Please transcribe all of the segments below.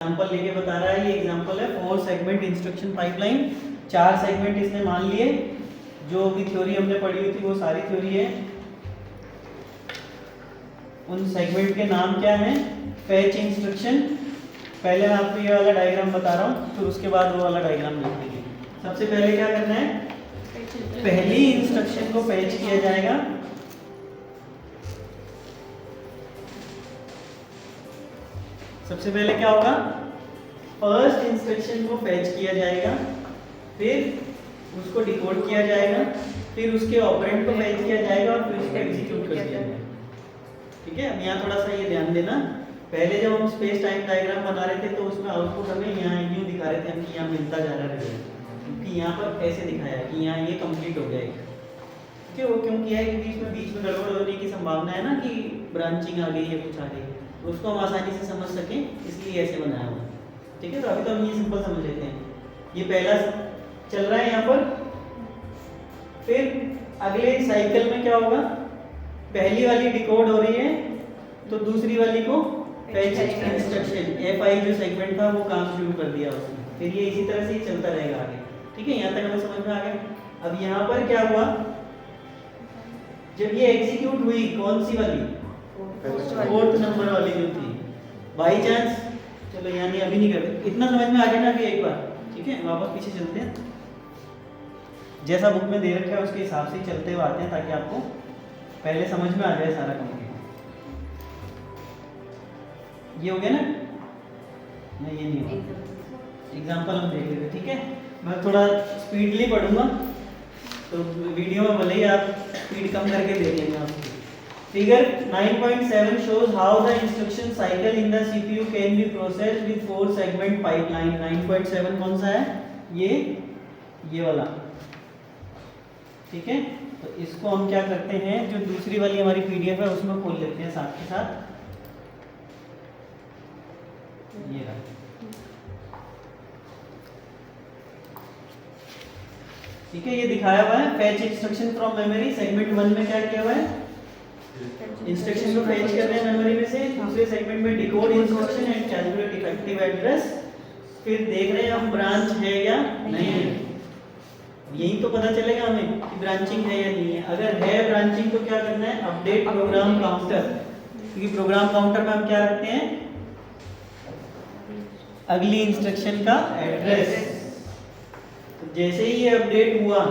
Example लेके बता रहा है। ये एग्जाम्पल है 4 सेगमेंट इंस्ट्रक्शन पाइपलाइन। 4 सेगमेंट इसने मान लिए। जो भी थ्योरी हमने पढ़ी हुई थी वो सारी थ्योरी है। उन सेगमेंट के नाम क्या हैं? Fetch instruction. पहले मैं आपको ये वाला डायग्राम बता रहा हूँ, फिर उसके बाद वो वाला डायग्राम लिखेंगे। सबसे पहले क्या करना है? पहली इंस्ट्रक्शन को फैच किया जाएगा। सबसे पहले क्या होगा? फर्स्ट इंस्ट्रक्शन को फैच किया जाएगा, फिर उसको डिकोड किया जाएगा, फिर उसके ऑपरेंड को फैच किया जाएगा और फिर उसको एग्जीक्यूट कर दिया जाएगा। ठीक है, अब यहाँ थोड़ा सा ये ध्यान देना। पहले जब हम स्पेस टाइम डायग्राम बना रहे थे तो उसमें आउटपुट हमें यहाँ यूँ दिखा रहे थे हम कि यहाँ मिलता जा रहा है, क्योंकि यहाँ पर ऐसे दिखाया है कि यहाँ ये कंप्लीट हो गया है। ठीक है, वो क्यों किया है? क्योंकि इसमें बीच में गड़बड़ होने की संभावना है ना, कि ब्रांचिंग आ गई है, कुछ आ गई है, तो उसको हम आसानी से समझ सकें, इसलिए ऐसे बनाया हुआ है। ठीक है, तो अभी तो हम ये सिंपल समझ लेते हैं। ये पहला चल रहा है यहाँ पर। फिर अगले साइकिल में क्या होगा? पहली वाली डिकोड हो रही है तो दूसरी वाली को फैच इंस्ट्रक्शन FI जो सेगमेंट था वो काम शुरू कर दिया उसने। फिर ये इसी तरह से ही चलता रहेगा आगे। ठीक है, यहाँ तक हमें समझ में आ गया। अब यहाँ पर क्या हुआ? जब ये एग्जीक्यूट हुई, कौन सी वाली? 4th नंबर वाली जो थी, बाई चांस, चलो यानी अभी नहीं करते, इतना समझ में आ गया ना अभी एक बार। ठीक है, वापस पीछे चलते हैं। जैसा बुक में दे रखा है उसके हिसाब से ही चलते हुए आते हैं, ताकि आपको पहले समझ में आ जाए सारा कंप्लीट। ये हो गया ना? नहीं, ये नहीं हुआ। एग्जाम्पल हम देख लेते। ठीक है, मैं थोड़ा स्पीडली पढ़ूंगा, तो वीडियो में भले ही आप स्पीड कम करके देख लेंगे आपको। Figure 9.7 shows how the instruction cycle in the CPU can be processed with 4 segment pipeline। 9.7 कौन सा है? ये वाला। ठीक है, तो इसको हम क्या करते हैं, जो दूसरी वाली हमारी PDF है उसमें खोल लेते हैं साथ के साथ। ये रहा। ठीक है, ये दिखाया हुआ है fetch instruction from memory. Segment 1 में क्या किया हुआ है? इंस्ट्रक्शन को फैच कर रहे हैं मेमोरी में से। दूसरे सेगमेंट में decode instruction and calculate effective address. फिर देख रहे हैं हम ब्रांच है या नहीं है। यही तो पता चलेगा हमें कि ब्रांचिंग है या नहीं है। अगर है ब्रांचिंग तो क्या करना है? अपडेट प्रोग्राम काउंटर, क्योंकि प्रोग्राम काउंटर में हम क्या रखते हैं? अगली इंस्ट्रक्शन का एड्रेस। तो जैसे ही ये अपडेट हुआ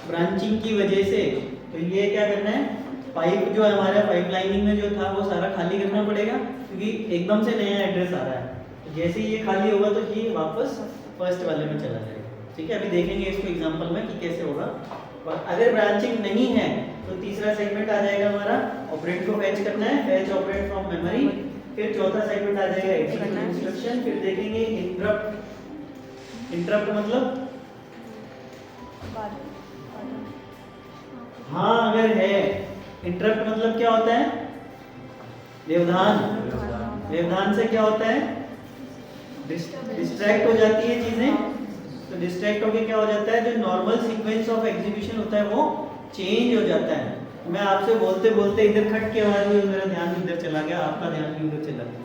ब्रांचिंग की वजह से, तो ये क्या करना है? पाइप जो हमारा पाइपलाइनिंग में जो था वो सारा खाली करना पड़ेगा, क्योंकि एकदम से नया एड्रेस आ रहा है। तो जैसे ही ये खाली होगा तो ये वापस फर्स्ट वाले में चला जाएगा। ठीक है, अभी देखेंगे इसको एग्जांपल में कि कैसे होगा। और अगर ब्रांचिंग नहीं है तो तीसरा सेगमेंट आ जाएगा हमारा, ऑपरेंड को फैच करना है, फैच ऑपरेंड फ्रॉम मेमोरी। फिर चौथा सेगमेंट आ जाएगा एग्जीक्यूट इंस्ट्रक्शन। फिर देखेंगे इंटरप्ट। इंटरप्ट मतलब हाँ, अगर है इंटरप्ट मतलब क्या होता है? व्यवधान। व्यवधान से क्या होता है? डिस्ट्रैक्ट हो जाती है चीजें। तो डिस्ट्रैक्ट होके क्या हो जाता है? जो नॉर्मल सीक्वेंस ऑफ एग्जीक्यूशन होता है वो चेंज हो जाता है। मैं आपसे बोलते बोलते इधर खट के आवाज हुई, मेरा ध्यान इधर चला गया, आपका ध्यान भी उधर चला गया,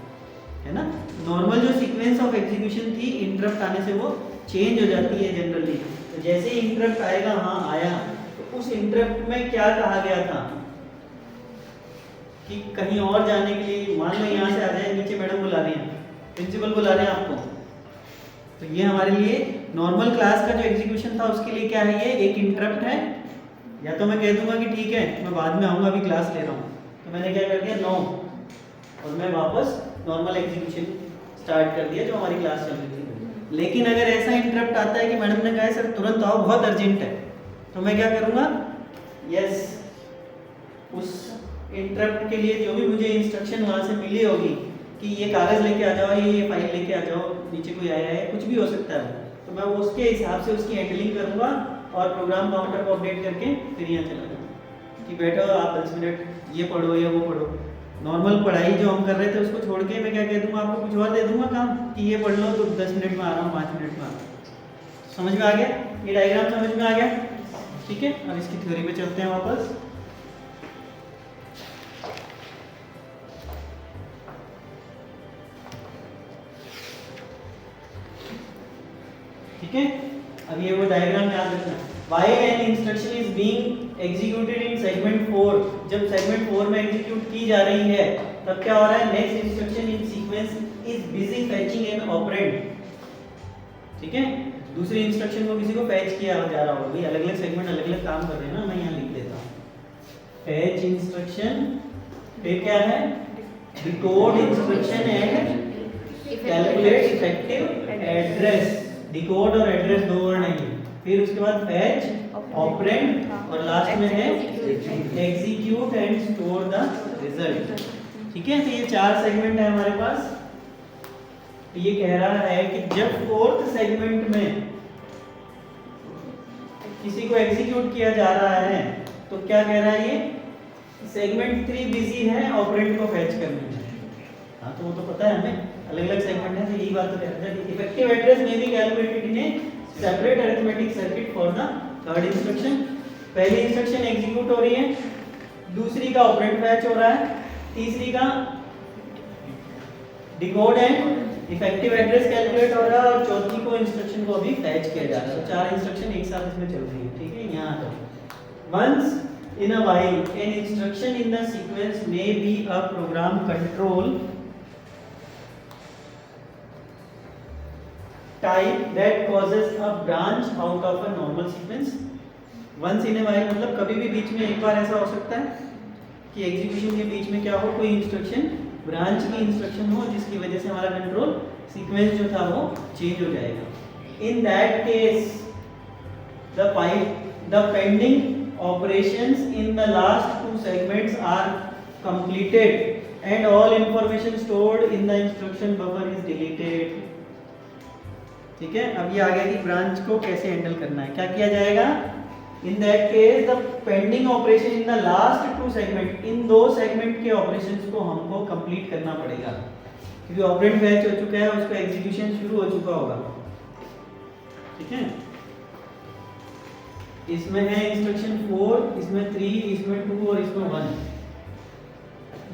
है ना? नॉर्मल जो सीक्वेंस ऑफ एग्जीक्यूशन थी, इंटरप्ट आने से वो चेंज हो जाती है जनरली। तो जैसे ही इंटरप्ट आएगा, हाँ आया, तो उस इंटरप्ट में क्या कहा गया था कि कहीं और जाने के लिए, मान लो यहाँ से आ जाए, नीचे मैडम बुला रही हैं, प्रिंसिपल बुला रहे हैं आपको, तो ये हमारे लिए नॉर्मल क्लास का जो एग्जीक्यूशन था उसके लिए क्या है? ये एक इंटरप्ट है। या तो मैं कह दूंगा कि ठीक है मैं बाद में आऊँगा, अभी क्लास ले रहा हूँ, तो मैंने क्या कर दिया? नो, और मैं वापस नॉर्मल एग्जीक्यूशन स्टार्ट कर दिया जो हमारी क्लास चल रही थी। लेकिन अगर ऐसा इंटरप्ट आता है कि मैडम ने कहा सर तुरंत आओ, बहुत अर्जेंट है, तो मैं क्या करूँगा? यस, उस इंटरप्ट के लिए जो भी मुझे इंस्ट्रक्शन वहाँ से मिली होगी कि ये कागज़ लेके आ जाओ, ये फाइल लेके आ जाओ, नीचे कोई आया है, कुछ भी हो सकता है, तो मैं उसके हिसाब से उसकी हैंडलिंग करूँगा और प्रोग्राम काउंटर को अपडेट करके फिर यहाँ चला जाऊँगा कि बैठो आप 10 मिनट ये पढ़ो या वो पढ़ो। नॉर्मल पढ़ाई जो हम कर रहे थे उसको छोड़ के मैं क्या कह दूँगा आपको? कुछ और दे दूँगा काम कि ये पढ़ लो, तो 10 मिनट में आ रहा हूँ, 5 मिनट में आ रहा हूँ। समझ में आ गया? ये डायग्राम समझ में आ गया? ठीक है, अब इसकी थ्योरी पे चलते हैं वापस। ठीक है, अब ये वो डायग्राम याद रखना। While an instruction is being executed in segment 4, जब segment 4 में एग्जीक्यूट की जा रही है तब क्या हो रहा है, next instruction in sequence is busy fetching an operand. ठीक है, दूसरी इंस्ट्रक्शन को किसी को फैच किया जा रहा होगा, भाई अलग अलग सेगमेंट अलग अलग काम कर रहे हैं ना, मैं यहाँ लिख देता हूँ फैच इंस्ट्रक्शन, फिर क्या है decode instruction and calculate effective address. Decode और एड्रेस दो वर्ड नहीं, फिर उसके बाद फैच ऑपरेंड और लास्ट में है execute and store the result. ठीक है, तो ये 4 सेगमेंट है हमारे पास। तो ये कह रहा है कि जब 4th सेगमेंट में किसी को एग्जीक्यूट किया जा रहा है तो क्या कह रहा है, ये सेगमेंट 3 बिजी है ऑपरेंड को फैच करने में। हाँ, तो वो तो पता है हमें, अलग अलग सेगमेंट है, तो यही बात तो कह रहा है। इफेक्टिव एड्रेस में भी calculated in A separate arithmetic circuit for the third instruction. पहली इंस्ट्रक्शन एग्जीक्यूट हो रही है, दूसरी का ऑपरेंड फैच हो रहा है, तीसरी का decode and effective address calculate हो रहा है और चौथी को इंस्ट्रक्शन को अभी फैच किया जा रहा है। तो 4 इंस्ट्रक्शन एक साथ इसमें चल रही है। ठीक है, यहाँ तो once in a while an instruction in the sequence may be a program control type that causes a branch out of a normal sequence। once in a while मतलब कभी भी बीच में एक बार ऐसा हो सकता है कि एग्जीक्यूशन के बीच में क्या हो, कोई इंस्ट्रक्शन ब्रांच की इंस्ट्रक्शन हो जिसकी वजह से हमारा कंट्रोल सीक्वेंस जो था वो चेंज हो जाएगा। In that case the pending operations in the last 2 segments are completed and all information stored in the instruction buffer is deleted. ठीक है, अब ये आ गया कि ब्रांच को कैसे हैंडल करना है। क्या किया जाएगा, in that case the pending operation in the last 2 segment, in 2 segment के ऑपरेशंस को हमको कंप्लीट करना पड़ेगा, क्योंकि ऑपरेंड फैच हो चुका है, उसका एग्जीक्यूशन शुरू हो चुका होगा। ठीक है, इसमें है इंस्ट्रक्शन 4, इसमें 3, इसमें 2 और इसमें 1।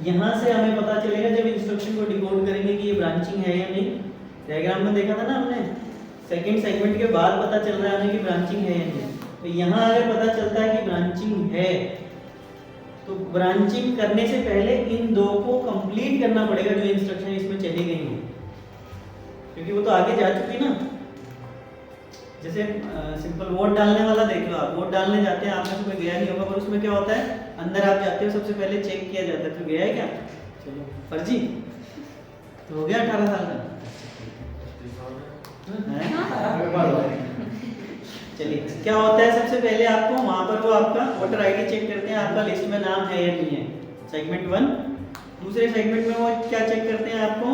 यहां से हमें पता चलेगा जब इंस्ट्रक्शन को डिकोड करेंगे कि ये ब्रांचिंग है या नहीं। डायग्राम में देखा था ना हमने, सेकंड सेगमेंट के बाद पता चल रहा है हमें कि ब्रांचिंग है या नहीं। तो यहाँ अगर पता चलता है कि ब्रांचिंग है तो ब्रांचिंग करने से पहले इन 2 को कंप्लीट करना पड़ेगा जो इंस्ट्रक्शन इसमें चली गई हैं, क्योंकि वो तो आगे जा चुकी ना। जैसे सिंपल वोट डालने वाला देख लो आप, वोट डालने जाते हैं, आप में से कोई गया नहीं होगा, पर उसमें क्या होता है, अंदर आप जाते हो सबसे पहले चेक किया जाता है तो गया है क्या, चलो फर्जी तो हो गया 18 साल का। चलिए, क्या होता है, सबसे पहले आपको वहां पर वो आपका वोटर आईडी चेक करते हैं, आपका लिस्ट में नाम है या नहीं है, सेगमेंट 1। दूसरे सेगमेंट में वो क्या चेक करते हैं, आपको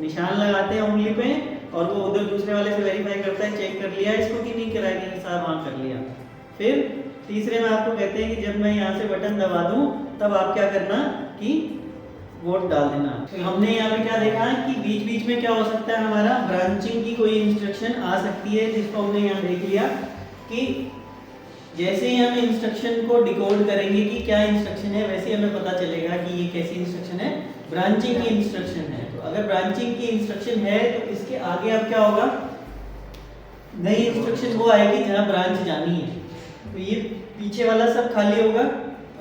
निशान लगाते हैं उंगली पे और वो उधर दूसरे वाले से वेरीफाई करता है, चेक कर लिया इसको कि नहीं कराया कि साहब हाँ कर लिया। फिर तीसरे में आपको कहते हैं कि जब मैं यहाँ से बटन दबा दूं तब आप क्या करना कि वोट डाल देना। तो हमने यहाँ पे क्या देखा कि बीच बीच में क्या हो सकता है, हमारा ब्रांचिंग की कोई इंस्ट्रक्शन आ सकती है, जिसको हमने यहाँ देख लिया कि जैसे ही हम इंस्ट्रक्शन को डिकोड करेंगे कि क्या इंस्ट्रक्शन है, वैसे ही हमें पता चलेगा कि ये कैसी इंस्ट्रक्शन है, ब्रांचिंग की इंस्ट्रक्शन है। तो अगर ब्रांचिंग की इंस्ट्रक्शन है तो इसके आगे अब क्या होगा, नई इंस्ट्रक्शन वो आएगी जहाँ ब्रांच जानी है। तो ये पीछे वाला सब खाली होगा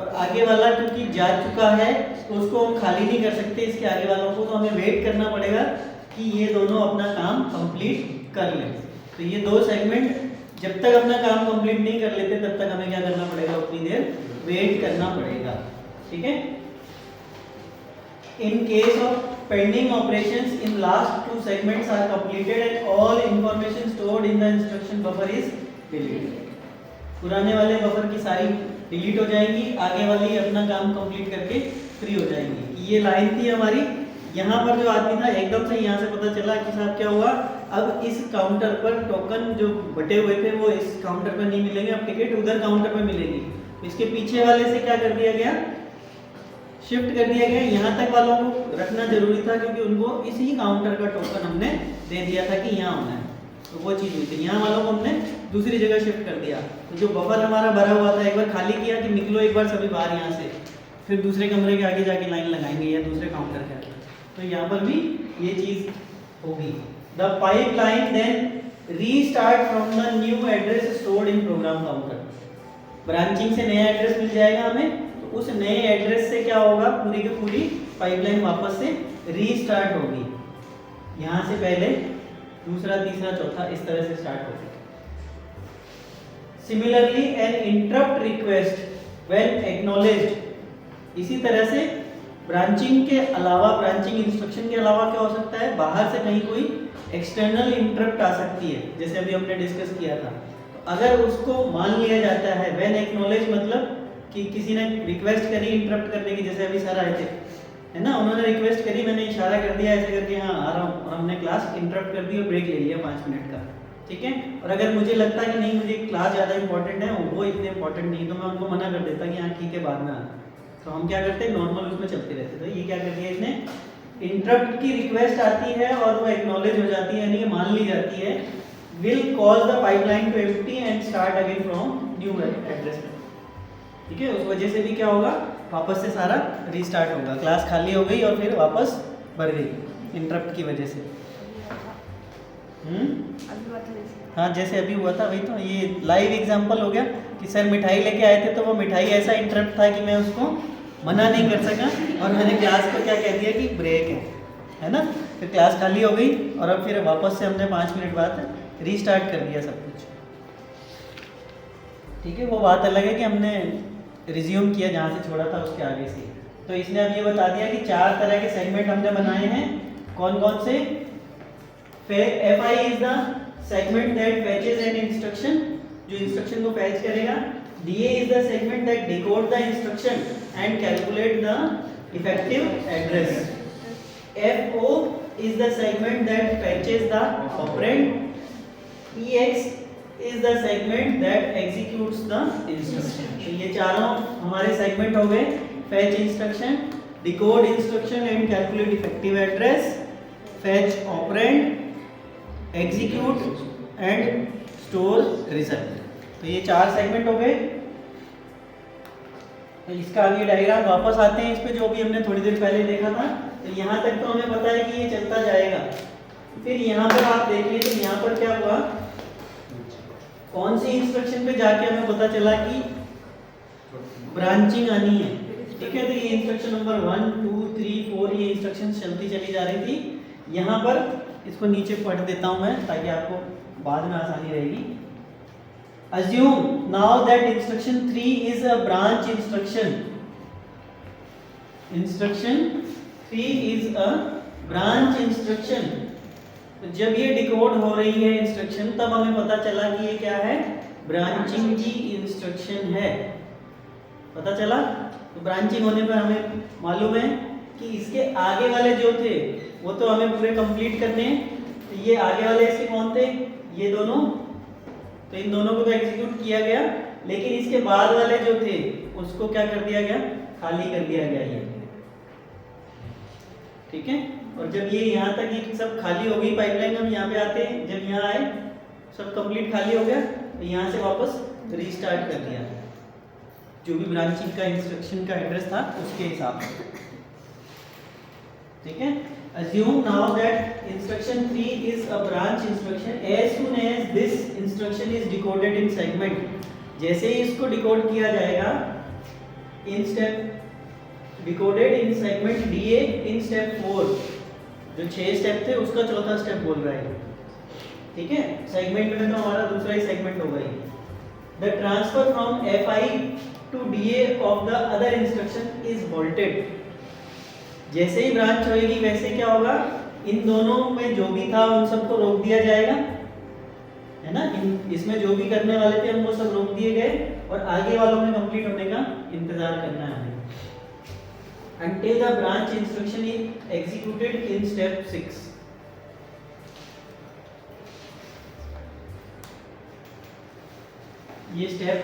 और आगे वाला क्योंकि जा चुका है तो उसको हम खाली नहीं कर सकते, इसके आगे वालों को तो हमें वेट करना पड़ेगा कि ये दोनों अपना काम कंप्लीट कर लें। तो ये 2 सेगमेंट जब तक अपना काम कंप्लीट नहीं कर लेते तब तक हमें क्या करना पड़ेगा, उतनी देर वेट करना पड़ेगा। ठीक है, in case of pending operations in last 2 segments are completed and all information stored in the instruction buffer is deleted. पुराने वाले बफर की सारी डिलीट हो जाएंगी, आगे वाली अपना काम कंप्लीट करके फ्री हो जाएंगी। ये लाइन थी हमारी। यहाँ पर जो आदमी था एकदम से यहाँ से पता चला कि साहब क्या हुआ, अब इस काउंटर पर टोकन जो बटे हुए थे वो इस काउंटर पर नहीं मिलेंगे, अब टिकट उधर काउंटर पर मिलेगी। इसके पीछे वाले से क्या कर दिया गया, शिफ्ट कर दिया गया। यहाँ तक वालों को रखना जरूरी था क्योंकि उनको इसी काउंटर का टोकन हमने दे दिया था कि यहाँ होना है, तो वो चीज़ हुई थी। यहाँ वालों को हमने दूसरी जगह शिफ्ट कर दिया। तो जो बफर हमारा भरा हुआ था एक बार खाली किया कि निकलो एक बार सभी बाहर यहाँ से, फिर दूसरे कमरे के आगे जाके लाइन लगाएंगे या दूसरे काउंटर के आगे। तो यहाँ पर भी ये चीज़ होगी। The pipeline then restart from the new address stored in program counter. Branching से नया एड्रेस मिल जाएगा हमें, तो उस नए एड्रेस से क्या होगा, पूरी की पूरी पाइपलाइन वापस से रीस्टार्ट होगी। यहाँ से पहले दूसरा, तीसरा, चौथा इस तरह से स्टार्ट होगी। Similarly an interrupt request when acknowledged, इसी तरह से ब्रांचिंग के अलावा, ब्रांचिंग इंस्ट्रक्शन के अलावा क्या हो सकता है, बाहर से कहीं कोई एक्सटर्नल इंटरप्ट आ सकती है, जैसे अभी हमने डिस्कस किया था। तो अगर उसको मान लिया जाता है, व्हेन एक्नॉलेज मतलब कि किसी ने रिक्वेस्ट करी इंटरप्ट करने की, जैसे अभी सर आए थे, है ना, उन्होंने रिक्वेस्ट करी, मैंने इशारा कर दिया ऐसे करके हाँ आ रहा हूँ, और हमने क्लास इंटरप्ट कर दी और ब्रेक ले लिया 5 मिनट का, ठीक है। और अगर मुझे लगता है कि नहीं मुझे क्लास ज़्यादा इंपॉर्टेंट है, वो इतने इंपॉर्टेंट नहीं, तो मैं उनको मना कर देता कि हाँ ठीक है बाद में आना। तो हम क्या करते हैं, नॉर्मल उसमें चलते रहते। तो ये क्या कर दिया इसने, इंटरप्ट की रिक्वेस्ट आती है और वो एक्नॉलेज हो जाती है, यानी कि मान ली जाती है, will cause the pipeline to empty and start again from new address पे, ठीक है। उस वजह से भी क्या होगा, वापस से सारा रीस्टार्ट होगा, क्लास खाली हो गई और फिर वापस भर गई इंटरप्ट की वजह से। हाँ जैसे अभी हुआ था, वही तो, ये लाइव एग्जांपल हो गया कि सर मिठाई लेके आए थे, तो वो मिठाई ऐसा इंटरप्ट था कि मैं उसको मना नहीं कर सका, और मैंने क्लास को क्या कह दिया कि ब्रेक है ना। फिर क्लास खाली हो गई और अब फिर वापस से हमने 5 मिनट बाद रीस्टार्ट कर दिया सब कुछ, ठीक है। वो बात अलग है कि हमने रिज्यूम किया जहाँ से छोड़ा था उसके आगे से। तो इसने अब ये बता दिया कि 4 तरह के सेगमेंट हमने बनाए हैं, कौन कौन से। FI is the segment that fetches an instruction, जो इंस्ट्रक्शन को फैच करेगा। DA is the segment that decode the instruction and calculate the effective address. FO is the segment that fetches the operand. EX is the segment that executes the instruction. तो ये चारों हमारे segment हो गए, fetch instruction, decode instruction and calculate effective address, fetch operand, execute and store result। तो ये 4 segment हो गए। तो इसका आगे डायग्राम वापस आते हैं इस पे, जो भी हमने थोड़ी देर पहले देखा था। तो यहाँ तक तो हमें पता है कि ये चलता जाएगा। फिर यहाँ पर आप देखिए, तो यहाँ पर क्या हुआ, कौन सी इंस्ट्रक्शन पे जाके हमें पता चला कि ब्रांचिंग आनी है, ठीक है। तो ये इंस्ट्रक्शन नंबर 1 2 3 4 ये इंस्ट्रक्शन चलती चली जा रही थी। यहाँ पर इसको नीचे पढ़ देता हूँ मैं, ताकि आपको बाद में आसानी रहेगी। Assume now that instruction 3 is a branch instruction. Instruction 3 is a branch instruction. तो जब ये डिकोड हो रही है इंस्ट्रक्शन, तब हमें पता चला कि ये क्या है, ब्रांचिंग की इंस्ट्रक्शन है, पता चला। तो ब्रांचिंग होने पर हमें मालूम है कि इसके आगे वाले जो थे वो तो हमें पूरे कंप्लीट करने हैं। तो ये आगे वाले इसके कौन थे, ये दोनों, तो इन दोनों को तो एग्जीक्यूट किया गया, लेकिन इसके बाद वाले जो थे उसको क्या कर दिया गया, खाली कर दिया गया ये, ठीक है। और जब ये यहाँ तक ये सब खाली हो गई पाइपलाइन, हम यहाँ पे आते हैं, जब यहाँ आए सब कंप्लीट खाली हो गया, तो यहाँ से वापस रीस्टार्ट कर दिया, जो भी ब्रांचिंग का इंस्ट्रक्शन का एड्रेस था उसके हिसाब से, ठीक है। Assume now that instruction 3 is a branch instruction. As soon as this instruction is decoded in segment, जैसे ही इसको डिकोड किया जाएगा in step decoded in segment DA in step 4, जो 6 स्टेप थे उसका चौथा स्टेप बोल रहा है, ठीक है। सेगमेंट में तो हमारा दूसरा ही सेगमेंट होगा ही। The transfer from FI to DA of the other instruction is halted. जैसे ही ब्रांच होएगी वैसे क्या होगा, इन दोनों में जो भी था उन सबको रोक दिया जाएगा, है ना। इसमें जो भी करने वाले थे हम वो सब रोक दिए गए, और आगे वालों में कंप्लीट होने का इंतजार करना है हमें, until the branch instruction is executed in step 6। ये स्टेप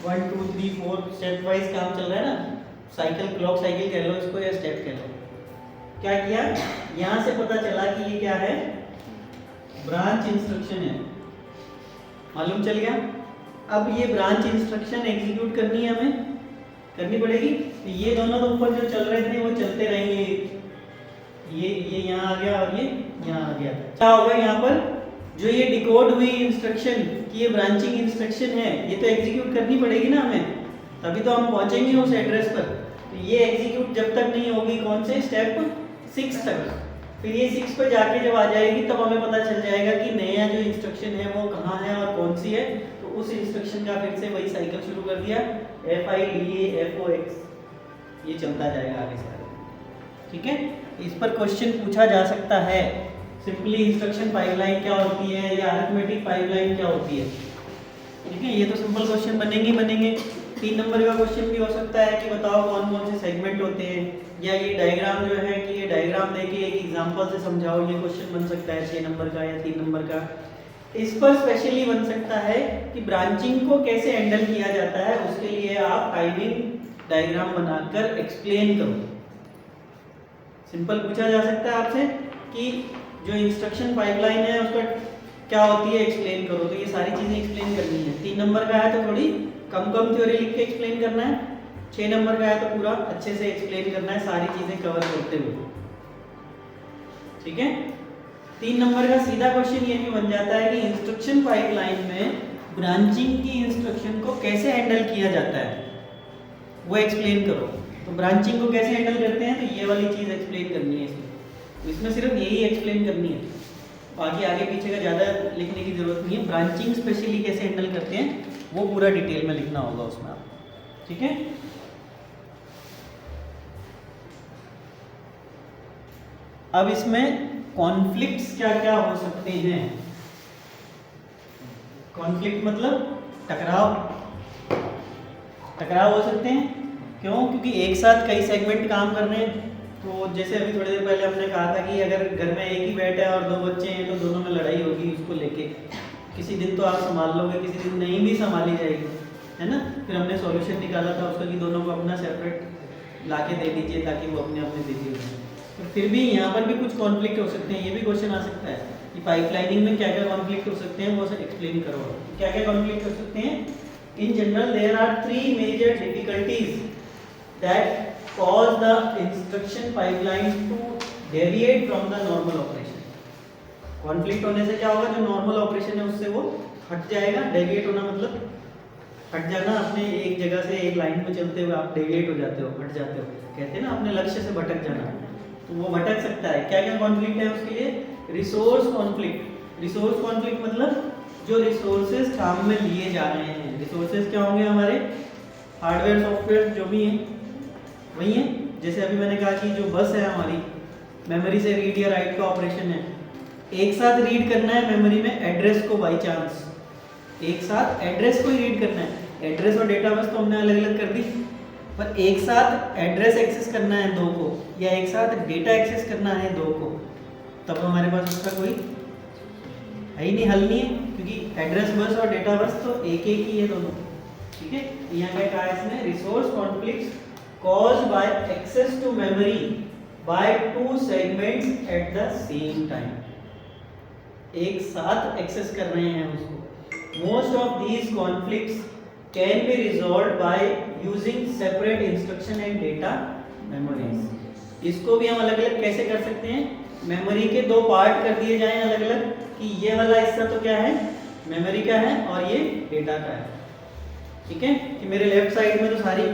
1 2 3 4 स्टेप वाइज काम चल रहा है ना, साइकिल, क्लॉक साइकिल कह लो इसको या स्टेप कह लो। क्या किया, यहाँ से पता चला कि ये क्या है, ब्रांच इंस्ट्रक्शन है, मालूम चल गया। अब ये ब्रांच इंस्ट्रक्शन एग्जीक्यूट करनी है, हमें करनी पड़ेगी। तो ये दोनों तो ऊपर जो चल रहे थे वो चलते रहेंगे, ये यहाँ आ गया और ये यहाँ आ गया। क्या होगा यहाँ पर, जो ये डिकोड हुई इंस्ट्रक्शन कि ये ब्रांचिंग इंस्ट्रक्शन है, ये तो एग्जीक्यूट करनी पड़ेगी ना हमें, तभी तो हम पहुंचेंगे उस एड्रेस पर। तो ये एग्जीक्यूट जब तक नहीं होगी, कौन से स्टेप 6 तक, फिर ये 6 पे जाके जब आ जाएगी तब हमें पता चल जाएगा कि नया जो इंस्ट्रक्शन है वो कहाँ है और कौन सी है। तो उस इंस्ट्रक्शन का फिर से वही साइकिल शुरू कर दिया, FIDA FOX, ये चलता जाएगा आगे से आगे। ठीक है, इस पर क्वेश्चन पूछा जा सकता है। सिंपली इंस्ट्रक्शन पाइपलाइन क्या होती है या अरिथमेटिक पाइपलाइन क्या होती है। ठीक है, ये तो सिंपल क्वेश्चन बनेंगे। 3 नंबर का क्वेश्चन भी हो सकता है कि बताओ कौन कौन से सेगमेंट होते हैं, या ये डायग्राम जो है कि ये डायग्राम देके एक एग्जांपल से समझाओ, ये क्वेश्चन बन सकता है 6 नंबर का या 3 नंबर का। इस पर स्पेशली बन सकता है कि ब्रांचिंग को कैसे हैंडल किया जाता है, उसके लिए आप टाइमिंग डायग्राम बनाकर एक्सप्लेन करो। सिंपल पूछा जा सकता है आपसे कि जो इंस्ट्रक्शन पाइपलाइन है उसका क्या होती है, एक्सप्लेन करो। तो ये सारी चीजें एक्सप्लेन करनी है। 3 नंबर का है तो थोड़ी कम थ्योरी लिख के एक्सप्लेन करना है, 6 नंबर का है तो पूरा अच्छे से एक्सप्लेन करना है, सारी चीजें कवर करते हुए। ठीक है, 3 नंबर का सीधा क्वेश्चन ये भी बन जाता है कि इंस्ट्रक्शन पाइपलाइन में ब्रांचिंग की इंस्ट्रक्शन को कैसे हैंडल किया जाता है, वो एक्सप्लेन करो। तो ब्रांचिंग को कैसे हैंडल करते हैं, तो ये वाली चीज एक्सप्लेन करनी है इसमें। तो इसमें सिर्फ यही एक्सप्लेन करनी है, बाकी आगे पीछे का ज़्यादा लिखने की जरूरत नहीं है। ब्रांचिंग स्पेशली कैसे हैंडल करते हैं वो पूरा डिटेल में लिखना होगा उसमें आप। ठीक है, अब इसमें कॉन्फ्लिक्ट्स क्या क्या हो सकते हैं। कॉन्फ्लिक्ट मतलब टकराव हो सकते हैं। क्यों? क्योंकि एक साथ कई सेगमेंट काम कर रहे हैं। तो जैसे अभी थोड़ी देर पहले हमने कहा था कि अगर घर में एक ही बेड है और 2 बच्चे हैं तो दोनों में लड़ाई होगी उसको लेके। किसी दिन तो आप संभाल लोगे, किसी दिन नहीं भी संभाली जाएगी, है ना। फिर हमने सॉल्यूशन निकाला था उसका कि दोनों को अपना सेपरेट लाके दे दीजिए ताकि वो अपने अपने बिजी हो जाए। तो फिर भी यहाँ पर भी कुछ कॉन्फ्लिक्ट हो सकते हैं। ये भी क्वेश्चन आ सकता है कि पाइपलाइनिंग में क्या क्या कॉन्फ्लिक्ट हो सकते हैं, वो सब एक्सप्लेन करो। क्या क्या कॉन्फ्लिक्ट हो सकते हैं? In general there are 3 major difficulties that cause the instruction pipeline to deviate from the normal operation। Conflict होने से क्या होगा, जो नॉर्मल ऑपरेशन है उससे वो हट जाएगा। डेविएट होना मतलब हट जाना, अपने एक जगह से एक लाइन में चलते हुए आप डेविएट हो जाते हो, हट जाते हो, कहते हैं ना अपने लक्ष्य से भटक जाना। तो वो भटक सकता है। क्या क्या कॉन्फ्लिक्ट है उसके लिए? Resource conflict. रिसोर्स कॉन्फ्लिक्ट मतलब जो रिसोर्सेज काम में लिए जा रहे हैं। रिसोर्सेज क्या होंगे? हमारे हार्डवेयर सॉफ्टवेयर जो भी हैं वही है। जैसे अभी मैंने कहा कि जो बस है हमारी, मेमोरी से रीड या राइट का ऑपरेशन है, एक साथ रीड करना है मेमोरी में एड्रेस को, बाई चांस एक साथ एड्रेस को ही रीड करना है। एड्रेस और डेटा बस तो हमने अलग अलग कर दी, पर एक साथ एड्रेस एक्सेस करना है 2 को या एक साथ डेटा एक्सेस करना है 2 को, तब हमारे पास उसका कोई है ही नहीं, हल नहीं है, क्योंकि एड्रेस बस और डेटा बस तो एक एक ही है दोनों। ठीक है, यहाँ क्या कहा है इसमें? Resource conflicts caused by access to memory by 2 segments at the same time। एक साथ एक्सेस कर रहे हैं उसको। Most of these conflicts can be resolved by using separate instruction and data memories। इसको भी हम अलग अलग कैसे कर सकते हैं? मेमोरी के 2 पार्ट कर दिए जाएं अलग अलग, कि ये वाला हिस्सा तो क्या है, मेमोरी का है, और ये डेटा का है। ठीक है, कि मेरे लेफ्ट साइड में तो सारी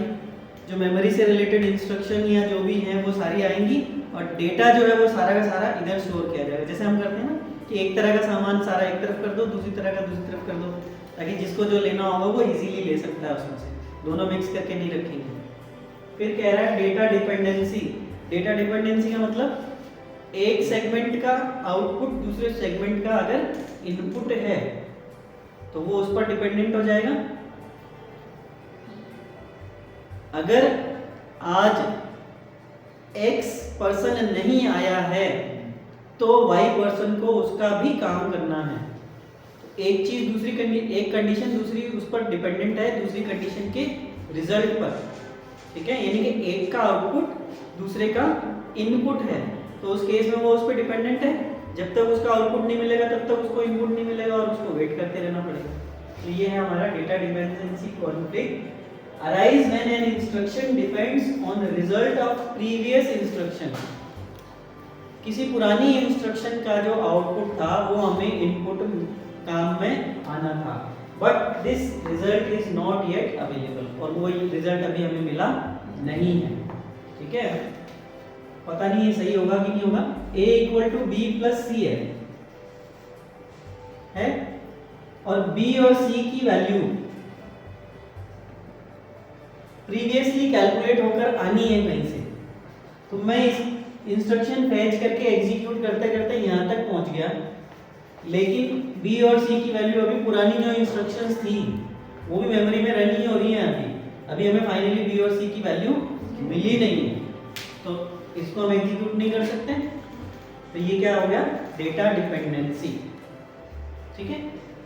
जो मेमोरी से रिलेटेड इंस्ट्रक्शन या जो भी है वो सारी आएंगी, और डेटा जो है वो सारा का सारा इधर स्टोर किया जाएगा। जैसे हम करते हैं ना कि एक तरह का सामान सारा एक तरफ कर दो, दूसरी तरह का दूसरी तरफ कर दो, ताकि जिसको जो लेना होगा वो इजीली ले सकता है उसमें से, दोनों मिक्स करके नहीं रखेंगे। फिर कह रहा है डेटा डिपेंडेंसी। डेटा डिपेंडेंसी का मतलब एक सेगमेंट का आउटपुट दूसरे सेगमेंट का अगर इनपुट है तो वो उस पर डिपेंडेंट हो जाएगा। अगर आज X पर्सन नहीं आया है तो Y पर्सन को उसका भी काम करना है। तो एक चीज दूसरी एक कंडीशन दूसरी उस पर डिपेंडेंट है दूसरी कंडीशन के रिजल्ट पर। ठीक है, यानी कि एक का आउटपुट दूसरे का इनपुट है, तो उस केस में वो उस पर डिपेंडेंट है। जब तक उसका आउटपुट नहीं मिलेगा तब तक उसको इनपुट नहीं मिलेगा और उसको वेट करते रहना पड़ेगा। तो ये है हमारा data dependency conflict arise when an instruction depends on the result of previous instruction। किसी पुरानी इंस्ट्रक्शन का जो आउटपुट था वो हमें इनपुट काम में आना था, but this result is not yet available, और वो रिजल्ट अभी हमें मिला नहीं है। ठीक है, पता नहीं ये सही होगा कि नहीं होगा। a equal to B plus C है और b और c की वैल्यू प्रीवियसली कैलकुलेट होकर आनी है कहीं से, तो मैं इस इंस्ट्रक्शन फेच करके एग्जीक्यूट करते करते यहाँ तक पहुँच गया, लेकिन b और c की वैल्यू अभी पुरानी जो इंस्ट्रक्शंस थी वो भी मेमोरी में रन ही हो रही है अभी हमें फाइनली b और c की वैल्यू मिली नहीं है, तो इसको हम एग्जीक्यूट नहीं कर सकते। तो ये क्या हो गया, डेटा डिपेंडेंसी। ठीक है,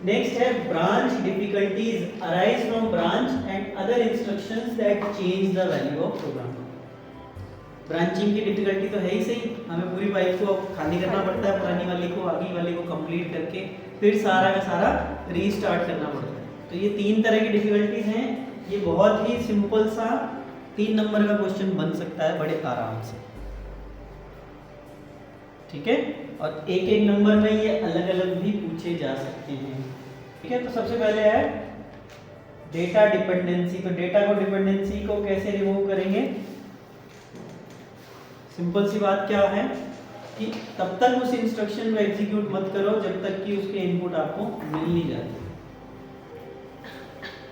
नेक्स्ट है branch difficulties arise from branch and other instructions that change the value of program. Branching की डिफिकल्टी तो है ही सही, हमें पूरी पाइप को खाली करना पड़ता है, पुरानी वाली को आगे वाली को कंप्लीट करके फिर सारा का सारा रीस्टार्ट करना पड़ता है। तो ये तीन तरह की डिफिकल्टीज हैं। ये बहुत ही सिंपल सा 3 नंबर का क्वेश्चन बन सकता है बड़े आराम से। ठीक है, और एक एक नंबर में ये अलग अलग भी पूछे जा सकते हैं। ठीक है, तो सबसे पहले है डेटा डिपेंडेंसी। तो डेटा को डिपेंडेंसी को कैसे रिमूव करेंगे? सिंपल सी बात क्या है कि तब तक उस इंस्ट्रक्शन को एग्जीक्यूट मत करो जब तक कि उसके इनपुट आपको मिल नहीं जाते।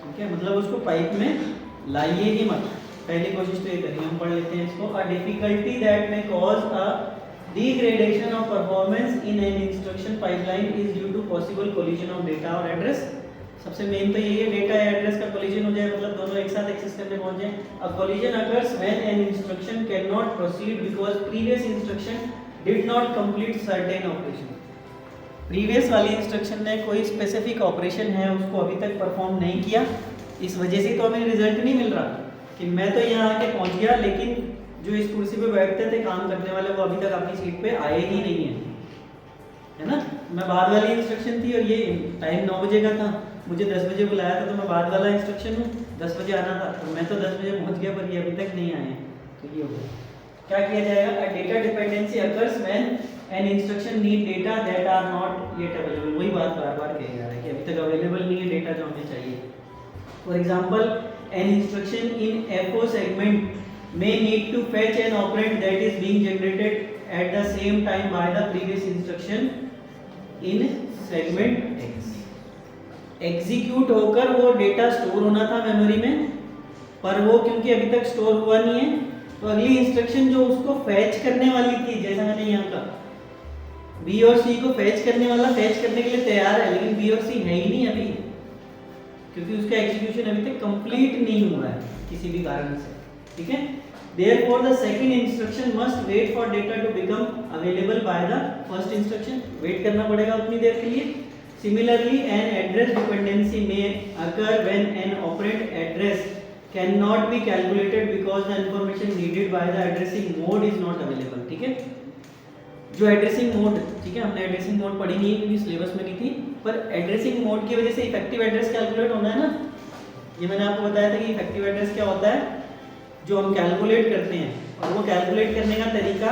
ठीक है, मतलब उसको पाइप में लाइए ही मत। पहली कोशिश तो ये करिए, हम पढ़ लेते हैं इसको। A difficulty that may cause a degradation of performance in an instruction pipeline is due to possible collision of data और एड्रेस। सबसे मेन तो यही है, डेटा या एड्रेस का कोलिजन हो जाए, मतलब दोनों एक साथ एक्सेस करने पहुंच जाए। अ collision occurs when an instruction cannot proceed because previous instruction did not complete certain operation। Previous वाली इंस्ट्रक्शन ने कोई स्पेसिफिक ऑपरेशन है उसको अभी तक परफॉर्म नहीं किया, इस वजह से तो हमें रिजल्ट नहीं मिल रहा कि मैं तो यहाँ आके पहुंच गया, लेकिन जो इस कुर्सी पे बैठते थे काम करने वाले वो अभी तक अपनी सीट पे आए ही नहीं है ना। मैं बाद वाली इंस्ट्रक्शन थी और ये टाइम 9 बजे का था, मुझे 10 बजे बुलाया था, तो मैं बाद वाला इंस्ट्रक्शन हूँ, 10 बजे आना था, तो मैं तो 10 बजे पहुँच गया पर ये अभी तक नहीं आए। तो ये हो गया, क्या किया जाएगा? A data dependency occurs when an instruction need data that are not yet available. वही बात बार बार कही जा रहा है कि अभी तक अवेलेबल नहीं है डेटा जो हमें चाहिए। For example, an instruction in FO segment may need to fetch an operand that is being generated at the same time by the previous instruction in segment X। Execute होकर वो data store होना था memory में, पर वो क्योंकि अभी तक स्टोर हुआ नहीं है, तो अगली इंस्ट्रक्शन जो उसको फैच करने वाली थी, जैसा मैंने यहाँ कहा B और C को फैच करने वाला फैच करने के लिए तैयार है, लेकिन B और C है ही नहीं अभी, क्योंकि उसका एग्जीक्यूशन अभी तक कंप्लीट नहीं हुआ है किसी भी कारण से। ठीक है, therefore the second instruction must wait for data to become available by the first instruction। Wait करना पड़ेगा उतनी देर के लिए। Similarly, an address dependency may occur when an operand address cannot be calculated because the information needed by the addressing mode is not available। ठीक है, जो addressing mode, ठीक है, हमने एड्रेसिंग मोड पढ़ी नहीं क्योंकि सिलेबस में नहीं थी, पर एड्रेसिंग मोड की वजह से इफेक्टिव एड्रेस कैलकुलेट होना है ना। ये मैंने आपको बताया था कि इफेक्टिव एड्रेस क्या होता है, जो हम कैलकुलेट करते हैं, और वो कैलकुलेट करने का तरीका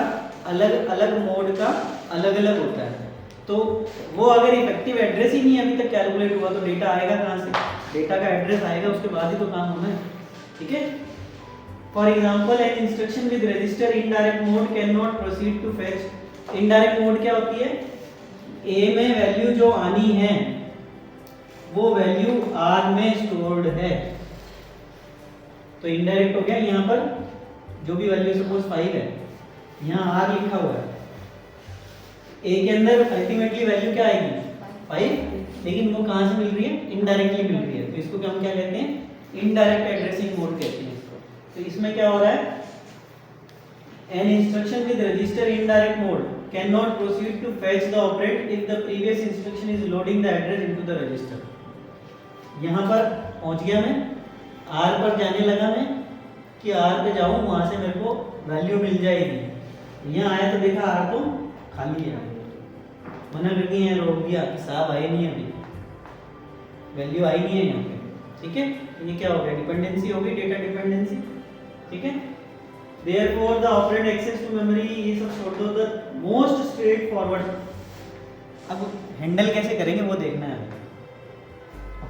अलग अलग मोड का अलग अलग होता है। तो वो अगर इफेक्टिव एड्रेस ही नहीं अभी तक कैलकुलेट हुआ तो डेटा आएगा कहाँ से? डेटा का एड्रेस आएगा, उसके बाद ही तो काम होना है। ठीक है, for example, an instruction with register indirect mode can not proceed to fetch. Indirect mode क्या होती है? ए में वैल्यू जो आनी है वो वैल्यू आर में स्टोर्ड है, तो इनडायरेक्ट हो गया। यहाँ पर जो भी वैल्यू सपोज 5 है, यहाँ आर लिखा हुआ है, ए के अंदर अल्टीमेटली वैल्यू क्या आएगी? 5, लेकिन वो कहाँ से मिल रही है? इनडायरेक्टली मिल रही है, तो इसको हम क्या कहते हैं? इनडायरेक्ट एड्रेसिंग मोड कहते हैं इसको। तो इसमें क्या हो रहा है? An instruction with register indirect mode can not proceed to fetch the operand if the previous instruction is loading the address into the register. यहाँ पर पहुँच गया मैं, आर पर जाने लगा मैं कि आर पे जाऊँ, वहाँ से मेरे को वैल्यू मिल जाएगी। यहाँ आया तो देखा आर तो खाली है, मना कर दिया है, रोक दिया कि साहब आए नहीं अभी, वैल्यू आई नहीं है यहाँ पे। ठीक है, ये क्या हो गया? डिपेंडेंसी हो गई, डेटा डिपेंडेंसी। ठीक है, Therefore the operand access to memory ये सब छोड़ दो, the most straight forward। अब हैंडल कैसे करेंगे वो देखना है।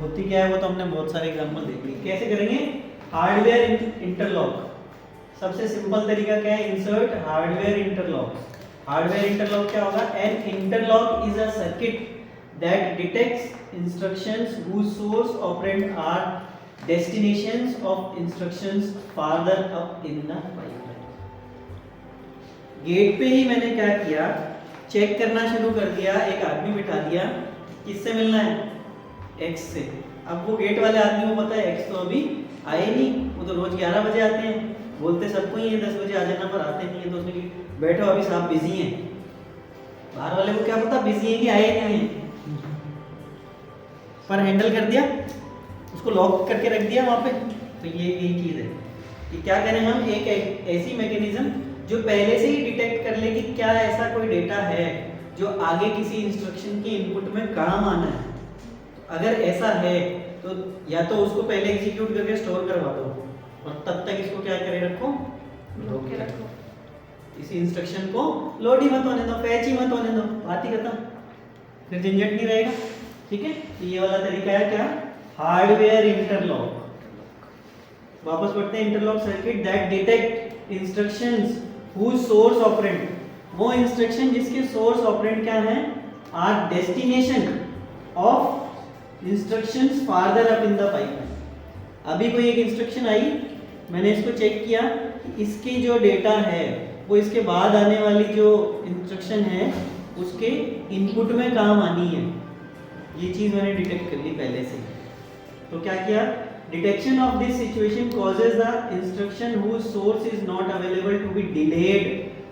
होती क्या है वो तो हमने बहुत सारे एग्जांपल देख लिए। कैसे करेंगे? Hardware interlock. सबसे सिंपल तरीका क्या है? Insert hardware interlock. Hardware interlock क्या होगा? An interlock is a circuit that detects instructions whose source operand are destinations of instructions farther up in the pipeline। Gate पे ही मैंने क्या किया? चेक करना शुरू कर दिया। एक आदमी बिठा दिया, किससे मिलना है? एक्स से। अब वो गेट वाले आदमी को पता है एक्स तो अभी आए नहीं, वो तो रोज 11 बजे आते हैं, बोलते सबको ही है 10 बजे आ जाना, पर आते नहीं है। तो उसने कि बैठो अभी साहब बिजी हैं। बाहर वाले को क्या पता बिजी है कि आए नहीं है, पर हैंडल कर दिया, उसको लॉक करके रख दिया वहां पे। तो ये यही चीज है कि क्या करें हम, एक ऐसी मैकेनिज्म जो पहले से ही डिटेक्ट कर ले कि क्या ऐसा कोई डेटा है जो आगे किसी इंस्ट्रक्शन की इनपुट में काम आना है। अगर ऐसा है तो या तो उसको पहले एग्जीक्यूट करके स्टोर करवा दो, और तब तक इसको क्या करे रखो, रोक के रखो। इसी इंस्ट्रक्शन को लोड ही मत होने दो, फैच ही मत होने दो, बात ही खत्म, फिर झंझट नहीं रहेगा। ठीक है, ये वाला तरीका है क्या? Hardware interlock. वापस पढ़ते हैं। Interlock circuit that detect instructions whose source operand, वो इंस्ट्रक्शन जिसके सोर्स ऑपरेंड क्या है? Our destination of instructions farther up in the pipeline. अभी कोई एक इंस्ट्रक्शन आई, मैंने इसको चेक किया कि इसकी जो डेटा है वो इसके बाद आने वाली जो इंस्ट्रक्शन है उसके इनपुट में काम आनी है। ये चीज मैंने डिटेक्ट कर ली पहले से। तो क्या किया? Detection of this situation causes the instruction whose source is not available to be delayed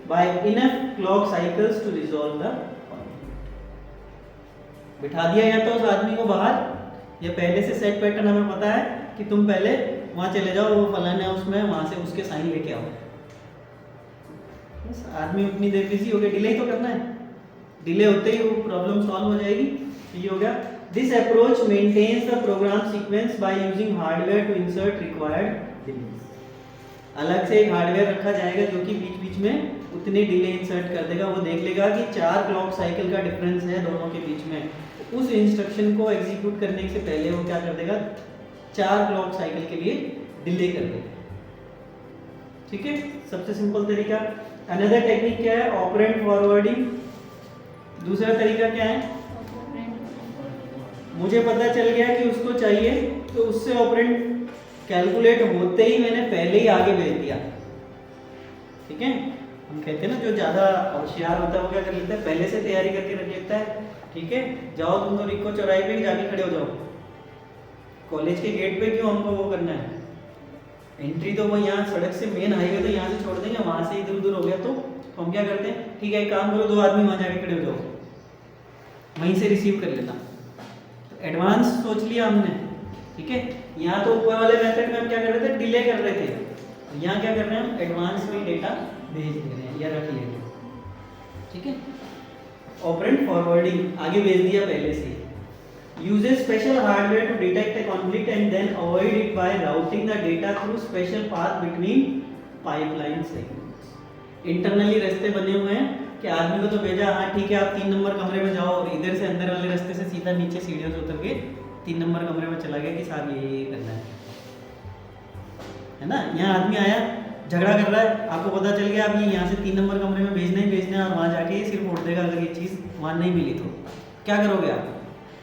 by enough clock cycles to resolve the conflict। बिठा दिया या तो उस आदमी को बाहर, या पहले से सेट पैटर्न हमें पता है कि तुम पहले वहां चले जाओ, वो फलाना है उसमें, वहां से उसके साइन लेके आओ। बस आदमी उतनी देर बिजी हो गया, डिले ही तो करना है, डिले होते ही वो प्रॉब्लम सॉल्व हो जाएगी। ये हो गया। This approach maintains the program sequence by using hardware to insert required delays। अलग से एक हार्डवेयर रखा जाएगा जो कि बीच बीच में उतने डिले इंसर्ट कर देगा। वो देख लेगा कि 4 क्लॉक साइकिल का डिफरेंस है दोनों के बीच में, उस इंस्ट्रक्शन को एग्जीक्यूट करने से पहले वो क्या कर देगा? 4 क्लॉक साइकिल के लिए डिले कर देगा। ठीक है, सबसे सिंपल तरीका। अनदर टेक्निक क्या है? Operand forwarding. दूसरा तरीका क्या है? मुझे पता चल गया कि उसको चाहिए, तो उससे ऑपरेंड कैलकुलेट होते ही मैंने पहले ही आगे भेज दिया। ठीक है, हम कहते हैं ना जो ज्यादा होशियार होता है वो क्या कर लेता है? पहले से तैयारी करके रख लेता है। ठीक है, जाओ तुम तो रिको चौराहे पे जाके खड़े हो जाओ, कॉलेज के गेट पे क्यों हमको वो करना है? एंट्री तो वो यहाँ सड़क से मेन हाईवे तो यहाँ से छोड़ देंगे, वहां से इधर उधर हो गया तो हम क्या करते हैं? ठीक है, एक काम करो, 2 आदमी वहां जाके खड़े हो जाओ, वहीं से रिसीव कर लेना। एडवांस सोच लिया हमने। ठीक है, यहाँ तो ऊपर वाले मेथड में हम क्या कर रहे थे? डिले कर रहे थे। यहाँ क्या कर रहे हैं? हम एडवांस में डेटा भेज दे रहे हैं या रख ले रहे हैं। ठीक है, ऑपरेंड फॉरवर्डिंग आगे भेज दिया पहले से। Uses special hardware to detect a conflict and then avoid it by routing the data through special path between pipeline segments. Internally रास्ते बने हुए हैं कि आदमी को तो भेजा, हाँ ठीक है आप 3 नंबर कमरे में जाओ, और इधर से अंदर वाले रास्ते से सीधा नीचे सीढ़ियों से उतर के 3 नंबर कमरे में चला गया कि साहब ये करना है ना। यहाँ आदमी आया, झगड़ा कर रहा है, आपको पता चल गया अब ये यहाँ से 3 नंबर कमरे में भेजना ही भेजना है, और वहाँ जाके सिर फोड़ देगा अगर ये चीज़ वहाँ नहीं मिली तो। क्या करोगे आप?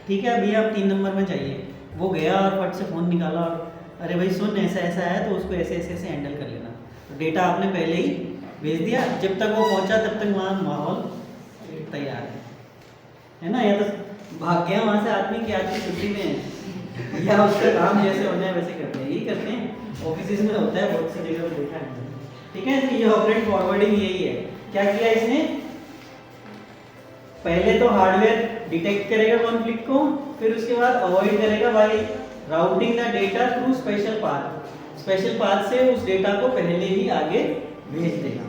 ठीक है भैया आप 3 नंबर में चाहिए, वो गया और फट से फ़ोन निकाला और अरे भाई सुन ऐसा ऐसा है तो उसको ऐसे ऐसे ऐसे हैंडल कर लेना। तो डेटा आपने पहले ही भेज दिया, जब तक वो पहुंचा तब तक वहाँ माहौल तैयार है ना। या तो भाग गया वहाँ से आदमी की आज की छुट्टी में है, या उसका काम जैसे होना है वैसे करते हैं, यही करते हैं ऑफिस में होता है, बहुत सी जगह पर देखा है। ठीक है, तो ये ऑपरेंड फॉरवर्डिंग यही है। क्या किया इसने? पहले तो हार्डवेयर डिटेक्ट करेगा कॉन्फ्लिक्ट को, फिर उसके बाद अवॉइड करेगा by routing the data through special path. Special path से उस डेटा को पहले ही आगे भेज देगा।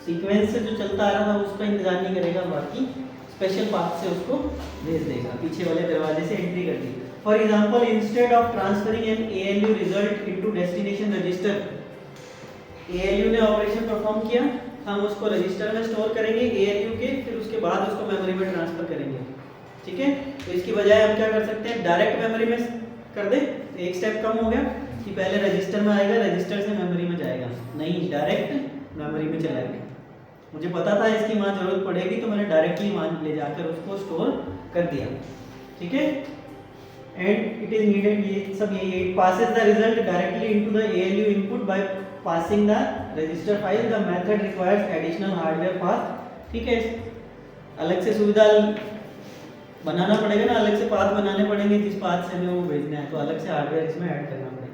सीक्वेंस से जो चलता आ रहा था उसका इंतजार नहीं करेगा, बाकी स्पेशल पाथ से उसको भेज देगा, पीछे वाले दरवाजे से एंट्री कर दी। For example instead of transferring an ALU result into destination register, ALU ने ऑपरेशन परफॉर्म किया, हम उसको रजिस्टर में स्टोर करेंगे ALU के, फिर उसके बाद उसको मेमोरी में ट्रांसफर करेंगे। ठीक है, तो इसकी बजाय हम क्या कर सकते हैं, डायरेक्ट मेमोरी में कर दे, तो एक स्टेप कम हो गया कि पहले रजिस्टर में आएगा, रजिस्टर से मेमोरी में जाएगा, नहीं डायरेक्ट मेमोरी में चला गया। मुझे पता था इसकी वहाँ जरूरत पड़ेगी तो मैंने डायरेक्टली वहाँ ले जाकर उसको स्टोर कर दिया। ठीक है, एंड इट इज नीडेड, ये सब ये it passes the result directly into the ALU input by passing the register file, the method requires additional hardware path. ठीक है, अलग से सुविधा बनाना पड़ेगा ना, अलग से पाथ बनाने पड़ेंगे जिस पाथ से हमें वो भेजना है, तो अलग से हार्डवेयर इसमें ऐड करना पड़ेगा।